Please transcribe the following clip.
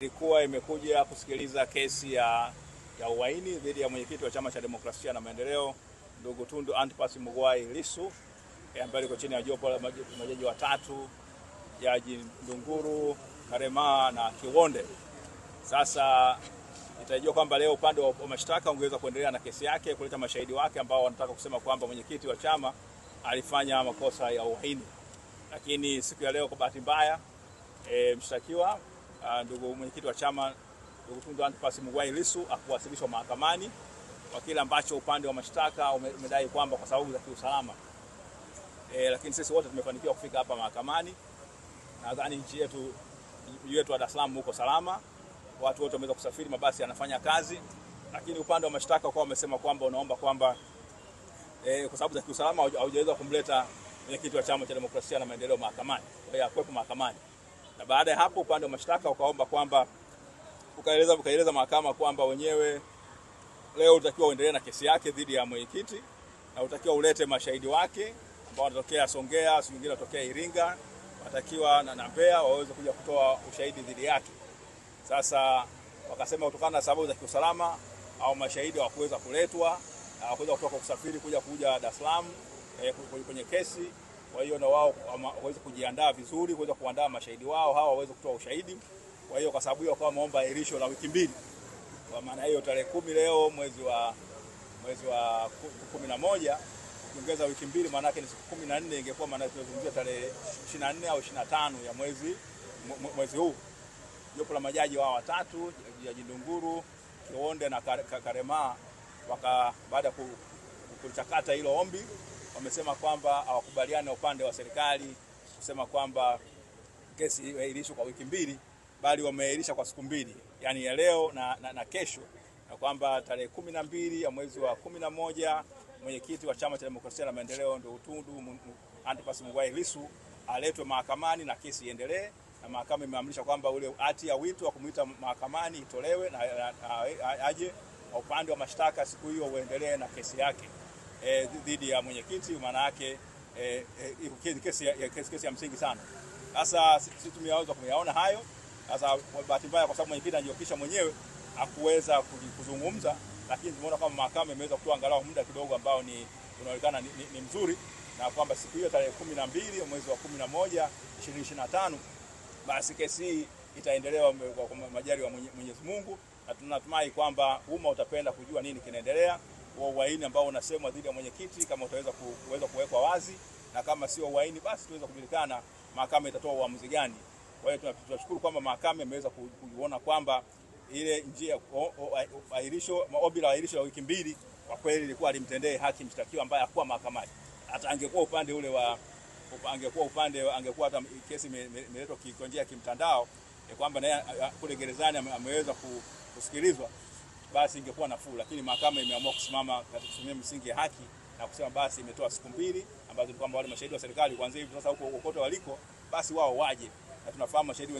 Ilikuwa imekuja kusikiliza kesi ya uhaini dhidi ya mwenyekiti wa Chama cha Demokrasia na Maendeleo ndugu Tundu Antipas Mughwai Lissu, ambaye liko chini ya jopo la majaji watatu, Jaji Ndunguru, Karema na Kiwonde. Sasa itajua kwamba leo upande wa mashtaka ungeweza kuendelea na kesi yake, kuleta mashahidi wake ambao wanataka kusema kwamba mwenyekiti wa chama alifanya makosa ya uhaini. Lakini siku ya leo kwa bahati mbaya mshtakiwa ndugu mwenyekiti wa chama ndugu Tundu Antipas Mughwai Lissu akuwasilishwa mahakamani kwa kile ambacho upande wa mashtaka umedai kwamba kwa sababu za kiusalama. Lakini sisi wote tumefanikiwa kufika hapa mahakamani. Nadhani nchi yetu wa Dar es Salaam huko salama. Watu wote wameweza kusafiri, mabasi yanafanya kazi. Lakini upande wa mashtaka kwa wamesema kwamba unaomba kwamba kwa sababu za kiusalama haujaweza kumleta mwenyekiti wa Chama cha Demokrasia na Maendeleo mahakamani. Kwa hiyo akwepo mahakamani. Na baada ya hapo upande wa mashtaka ukaomba kwamba ukaeleza mahakama kwamba wenyewe leo utakiwa uendelee na kesi yake dhidi ya mwenyekiti na utakiwa ulete mashahidi wake ambao wanatokea Songea, si wengine wanatokea Iringa, watakiwa na Mbeya waweze kuja kutoa ushahidi dhidi yake. Sasa wakasema kutokana na sababu za kiusalama au mashahidi hawakuweza kuletwa, hawakuweza kutoka kusafiri kuja Dar es Salaam kwenye kesi. Kwa hiyo na wao waweze kujiandaa vizuri, kuweza kuandaa mashahidi wao hawa waweze kutoa ushahidi. Kwa hiyo kwa sababu hiyo kwa wameomba ahirisho la wiki mbili. Kwa maana hiyo tarehe 10 leo mwezi wa 11 ukiongeza wiki mbili maana yake ni siku 14, ingekuwa maana tunazungumzia tarehe 24 au 25 ya mwezi huu. Jopo la majaji wao watatu, Jaji Ndunguru, Kiwonde na Karema baada ya kuchakata hilo ombi wamesema kwamba hawakubaliana upande wa serikali kusema kwamba kesi iahirishwe kwa wiki mbili, bali wameahirisha kwa siku mbili, yani ya leo na kesho, na kwamba tarehe 12 ya mwezi wa 11 mwenyekiti wa Chama cha Demokrasia na Maendeleo ndio Tundu Antipas Mughwai Lissu aletwe mahakamani na kesi iendelee. Na mahakama imeamrisha kwamba ule hati ya wito wa kumuita mahakamani itolewe na aje upande wa mashtaka siku hiyo uendelee na kesi yake dhidi ya mwenyekiti. Maana yake kesi ya msingi sana. Sasa sisi tumeweza kuyaona hayo. Sasa bahati mbaya kwa sababu mwenyekiti anajiokisha mwenyewe hakuweza kuzungumza, lakini tumeona kama mahakama imeweza kutoa angalau muda kidogo ambao unaonekana ni mzuri, na kwamba siku hiyo tarehe 12 mwezi wa 11 2025 basi kesi hii itaendelewa kwa majaliwa wa Mwenyezi Mungu, na tunatumai kwamba umma utapenda kujua nini kinaendelea. Uhaini ambao unasemwa dhidi ya mwenyekiti kama utaweza kuwekwa wazi, na kama sio uhaini basi tuweza kujulikana mahakama itatoa uamuzi gani. Kwa hiyo tunashukuru kwamba mahakama imeweza kuona kwamba ile njia ahirisho ombi la ahirisho la wiki mbili kwa kweli ilikuwa alimtendee haki mshtakiwa ambaye hakuwa mahakamani. Hata angekuwa upande ule angekuwa hata kesi imeletwa kwa njia ya kimtandao kwamba naye kule gerezani ameweza kusikilizwa, basi ingekuwa nafuu. Lakini mahakama imeamua kusimama katika kusimamia msingi ya haki na kusema basi imetoa siku mbili ambazo ni kwamba wale mashahidi wa serikali kuanzia hivi sasa huko kote waliko basi wao waje, na tunafahamu mashahidi